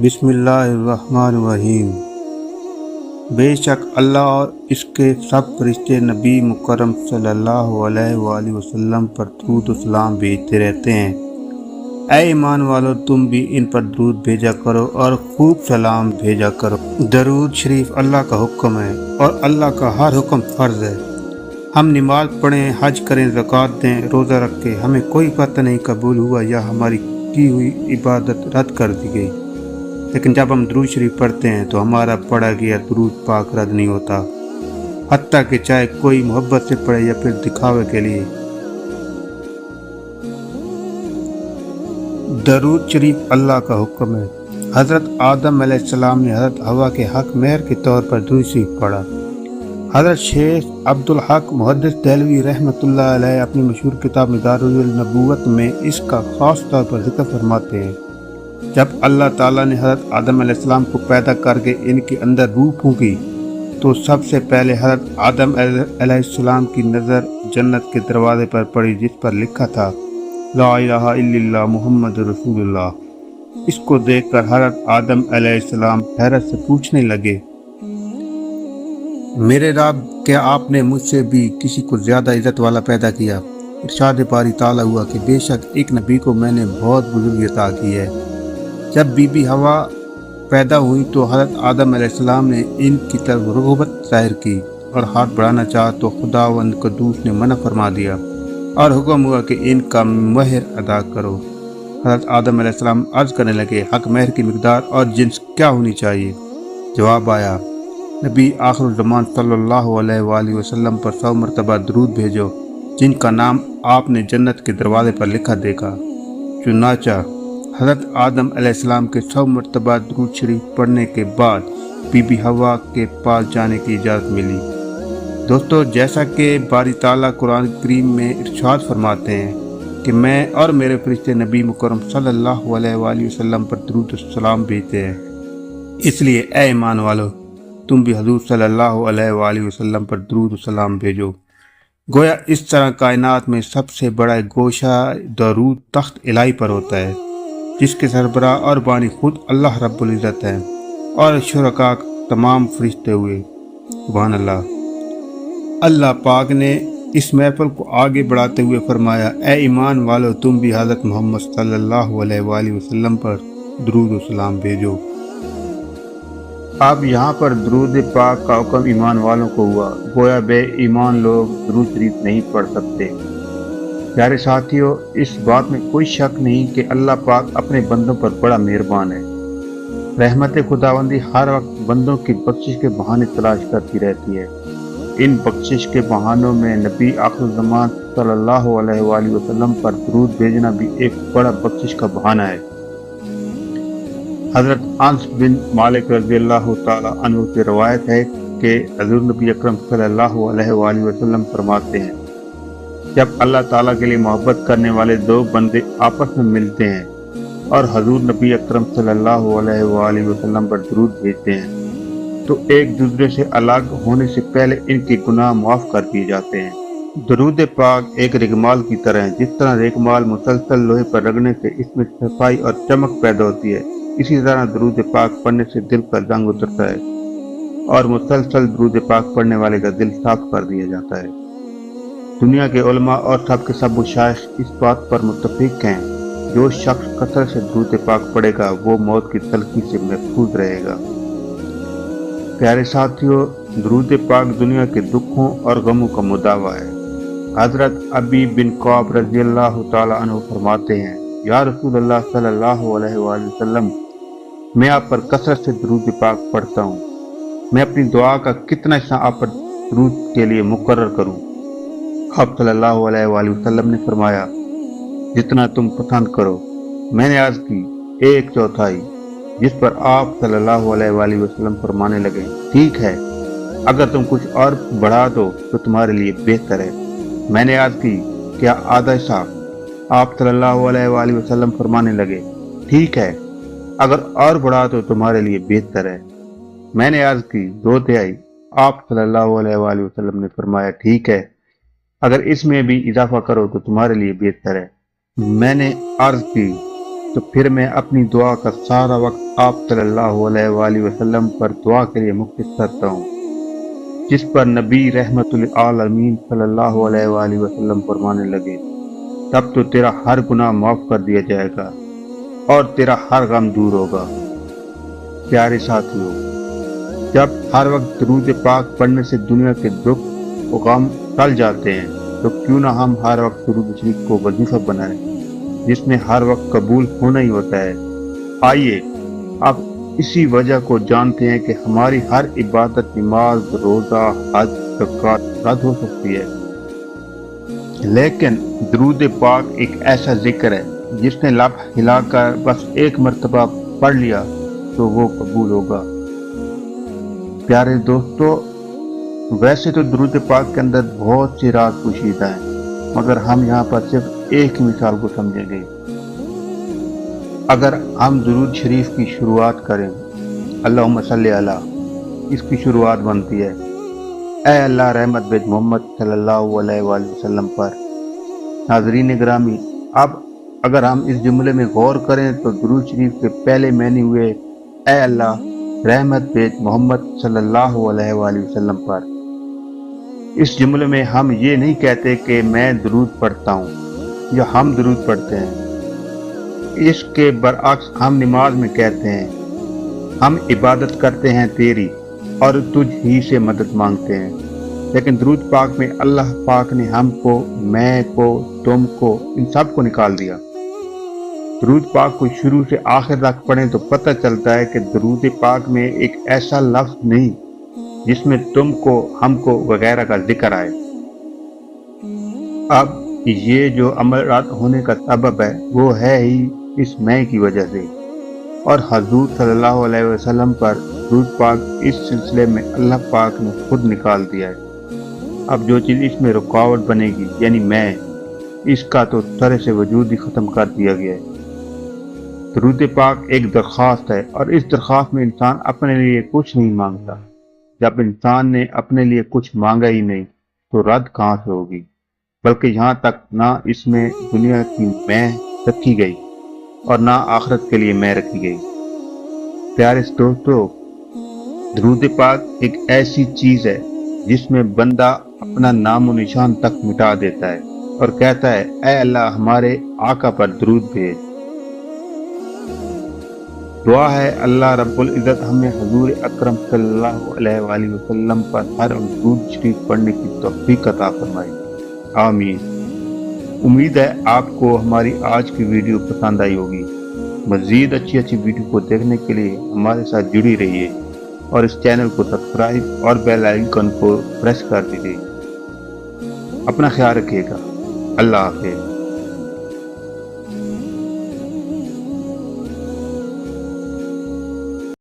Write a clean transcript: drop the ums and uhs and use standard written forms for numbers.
बिस्मिल्लाहिर्रहमानिर्रहीम। बेशक अल्लाह और इसके सब फरिश्ते नबी मुकर्रम सल्लल्लाहु अलैहि वसल्लम पर दरूद व सलाम भेजते रहते हैं। ऐ ईमान वालों, तुम भी इन पर दरूद भेजा करो और खूब सलाम भेजा करो। दरूद शरीफ अल्लाह का हुक्म है और अल्लाह का हर हुक्म फ़र्ज है। हम नमाज पढ़ें, हज करें, ज़कात दें, रोज़ा रखें, हमें कोई पता नहीं कबूल हुआ या हमारी की हुई इबादत रद्द कर दी गई। लेकिन जब हम दुरूद शरीफ पढ़ते हैं तो हमारा पढ़ा गया दुरूद पाक रद्द नहीं होता, हत्ता कि चाहे कोई मोहब्बत से पढ़े या फिर दिखावे के लिए। दरूद शरीफ अल्लाह का हुक्म है। हज़रत आदम अलैहिस्सलाम ने हज़रत हवा के हक मेहर के तौर पर दुरूद शरीफ पढ़ा। हज़रत शेख अब्दुल हक मुहद्दिस देहलवी रहमतुल्लाह अलैह अपनी मशहूर किताब मदारुल नबूवत में इसका ख़ास तौर पर जिक्र फरमाते हैं। जब अल्लाह ताला ने हज़रत आदम अलैहिस्सलाम को पैदा करके इनके अंदर रूह फूंकी तो सबसे पहले हज़रत आदम अलैहिस्सलाम की नज़र जन्नत के दरवाजे पर पड़ी, जिस पर लिखा था ला इलाहा इल्लल्लाह मुहम्मद रसूलुल्लाह। इसको देखकर हज़रत आदम अलैहिस्सलाम हैरत से पूछने लगे, मेरे रब, क्या आपने मुझसे भी किसी को ज़्यादा इज़्ज़त वाला पैदा किया? इरशाद बारी ताला हुआ कि बेशक एक नबी को मैंने बहुत बुजुर्ग अता की है। जब बीबी हवा पैदा हुई तो हज़रत आदम अलैहिस्सलाम ने इनकी तरफ रग़बत ज़ाहिर की और हाथ बढ़ाना चाहा तो खुदावंद क़ुद्दूस ने मना फरमा दिया और हुक्म हुआ कि इनका महर अदा करो। हज़रत आदम अलैहिस्सलाम अर्ज़ करने लगे, हक महर की मिक़दार और जिन्स क्या होनी चाहिए? जवाब आया, नबी आखिर ज़मान सल्लल्लाहु अलैहि वसल्लम पर 100 मरतबा दरूद भेजो, जिनका नाम आपने जन्नत के दरवाजे पर लिखा देखा। चुनाचा हज़रत आदम अलैहिस्सलाम के 100 मरतबा दरूद शरीफ पढ़ने के बाद बीबी हवा के पास जाने की इजाज़त मिली। दोस्तों, जैसा कि बारी ताला कुरान करीम में इरशाद फरमाते हैं कि मैं और मेरे फरिश्ते नबी मुकर्रम सल्लल्लाहु अलैहि वसल्लम पर दरूद सलाम भेजते हैं, इसलिए ऐ ईमान वालों, तुम भी हजूर सल्लल्लाहु अलैहि वसल्लम पर दरूद सलाम भेजो। गोया इस तरह कायनात में सबसे बड़ा गोशा दरूद तख्त इलाही पर होता है, जिसके सरबराह और बानी खुद अल्लाह रब्बुल इज़्ज़त है और शुरका तमाम फरिश्ते हुए। सुभान अल्लाह। अल्लाह पाक ने इस महफिल को आगे बढ़ाते हुए फरमाया, ए ईमान वालों, तुम भी हज़रत मोहम्मद सल्लल्लाहु अलैहि वसल्लम पर दरूद सलाम भेजो। अब यहाँ पर दरूद पाक का हुक्म ईमान वालों को हुआ, गोया बे ईमान लोग दरूद शरीफ नहीं पढ़ सकते। प्यारे साथियों, इस बात में कोई शक नहीं कि अल्लाह पाक अपने बंदों पर बड़ा मेहरबान है। रहमत खुदावंदी हर वक्त बंदों की बख्शिश के बहाने तलाश करती रहती है। इन बख्शिश के बहानों में नबी आखिर ज़मान सल्लल्लाहु अलैहि वसल्लम पर दरूद भेजना भी एक बड़ा बख्शिश का बहाना है। हज़रत अनस बिन मालिक रज़ियल्लाहु ताला अन्हु से रवायत है कि हज़ूर नबी अकरम सल्लल्लाहु अलैहि वसल्लम फरमाते हैं, जब अल्लाह ताला के लिए मोहब्बत करने वाले दो बंदे आपस में मिलते हैं और हज़ूर नबी अकरम सल्लल्लाहु अलैहि वसल्लम पर दरूद भेजते हैं तो एक दूसरे से अलग होने से पहले इनके गुनाह माफ़ कर दिए जाते हैं। दरूद पाक एक रेगमाल की तरह है। जिस तरह रेगमाल मुसलसल लोहे पर रगड़ने से इसमें सफाई और चमक पैदा होती है, इसी तरह दरूद पाक पढ़ने से दिल का जंग उतरता है और मुसलसल दरूद पाक पढ़ने वाले का दिल साफ कर दिया जाता है। दुनिया के उलमा और सब के सब मुशाइख इस बात पर मुत्तफिक हैं, जो शख्स कसरत से दरूद पाक पढ़ेगा वो मौत की तलखी से महफूज रहेगा। प्यारे साथियों, दरूद पाक दुनिया के दुखों और गमों का मुदावा है। हजरत अबी बिन कौब रज़ियल्लाहु ताला अन्हु फरमाते हैं, या रसूल अल्लाह सल्लल्लाहु अलैहि वसल्लम, मैं आप पर कसरत से दरूद पाक पढ़ता हूँ। मैं अपनी दुआ का कितना हिस्सा आप पर दरूद के लिए मुकर्रर करूँ? आप सल्लल्लाहु अलैहि वसल्लम ने फरमाया, जितना तुम पसंद करो। मैंने अर्ज़ की, 1/4, जिस पर आप सल्लल्लाहु अलैहि वसल्लम फरमाने लगे, ठीक है, अगर तुम कुछ और बढ़ा दो तो तुम्हारे लिए बेहतर है। मैंने अर्ज़ की, क्या आधा हिस्सा? आप सल्लल्लाहु अलैहि वसल्लम फरमाने लगे, ठीक है, अगर और बढ़ा दो तुम्हारे लिए बेहतर है। मैंने अर्ज़ की, 2/3। आप सल्लल्लाहु अलैहि वसल्लम ने फरमाया, ठीक है, अगर इसमें भी इजाफा करो तो तुम्हारे लिए बेहतर है। मैंने अर्ज़ की, تو پھر میں اپنی دعا کا سارا وقت آپ صلی اللہ علیہ وآلہ وسلم پر دعا کے لیے مختص کرتا ہوں، جس پر نبی رحمت للعالمین صلی اللہ علیہ وآلہ وسلم فرمانے لگے، تب تو تیرا ہر گناہ معاف کر دیا جائے گا اور تیرا ہر غم دور ہوگا۔ پیارے ساتھیوں، جب ہر وقت درود پاک پڑھنے سے دنیا کے دکھ و غم ٹل جاتے ہیں، تو کیوں نہ ہم ہر وقت درود شریف کو وظیفہ بنائیں، جس میں ہر وقت قبول ہونا ہی ہوتا ہے۔ آئیے اب اسی وجہ کو جانتے ہیں کہ ہماری ہر عبادت، نماز، روزہ، حج، زکوٰۃ رد ہو سکتی ہے، لیکن درود پاک ایک ایسا ذکر ہے جس نے لب ہلا کر بس ایک مرتبہ پڑھ لیا تو وہ قبول ہوگا۔ پیارے دوستو، ویسے تو درود پاک کے اندر بہت سی راز پوشیدہ ہیں، مگر ہم یہاں پر صرف ایک ہی مثال کو سمجھیں گے۔ اگر ہم درود شریف کی شروعات کریں، اللہم صلی علی، اس کی شروعات بنتی ہے، اے اللہ رحمت بھیج محمد صلی اللہ علیہ وآلہ وسلم پر۔ ناظرین گرامی، اب اگر ہم اس جملے میں غور کریں تو درود شریف کے پہلے معنی ہوئے اے اللہ رحمت بھیج محمد صلی اللہ علیہ وآلہ وسلم پر۔ اس جملے میں ہم یہ نہیں کہتے کہ میں درود پڑھتا ہوں یا ہم درود پڑھتے ہیں، اس کے برعکس ہم نماز میں کہتے ہیں ہم عبادت کرتے ہیں تیری اور تجھ ہی سے مدد مانگتے ہیں۔ لیکن درود پاک میں اللہ پاک نے ہم کو، میں کو، تم کو، ان سب کو نکال دیا۔ درود پاک کو شروع سے آخر تک پڑھیں تو پتہ چلتا ہے کہ درود پاک میں ایک ایسا لفظ نہیں جس میں تم کو، ہم کو وغیرہ کا ذکر آئے۔ اب یہ جو عمل رد ہونے کا سبب ہے وہ ہے ہی اس میں کی وجہ سے، اور حضور صلی اللہ علیہ وسلم پر درود پاک اس سلسلے میں اللہ پاک نے خود نکال دیا ہے۔ اب جو چیز اس میں رکاوٹ بنے گی، یعنی میں، اس کا تو سرے سے وجود ہی ختم کر دیا گیا ہے۔ درود پاک ایک درخواست ہے، اور اس درخواست میں انسان اپنے لیے کچھ نہیں مانگتا۔ جب انسان نے اپنے لیے کچھ مانگا ہی نہیں تو رد کہاں سے ہوگی؟ بلکہ یہاں تک نہ اس میں دنیا کی میں رکھی گئی اور نہ آخرت کے لیے میں رکھی گئی۔ پیارے دوستو، درود پاک ایک ایسی چیز ہے جس میں بندہ اپنا نام و نشان تک مٹا دیتا ہے اور کہتا ہے اے اللہ ہمارے آقا پر درود بھیج۔ دعا ہے اللہ رب العزت ہمیں حضور اکرم صلی اللہ علیہ وآلہ وسلم پر ہر درود شریف پڑھنے کی توفیق عطا فرمائے، آمین۔ امید ہے آپ کو ہماری آج کی ویڈیو پسند آئی ہوگی۔ مزید اچھی ویڈیو کو دیکھنے کے لیے ہمارے ساتھ جڑی رہیے اور اس چینل کو سبسکرائب اور بیل آئیکن کو پریس کر دیجیے۔ اپنا خیال رکھیے گا۔ اللہ حافظ۔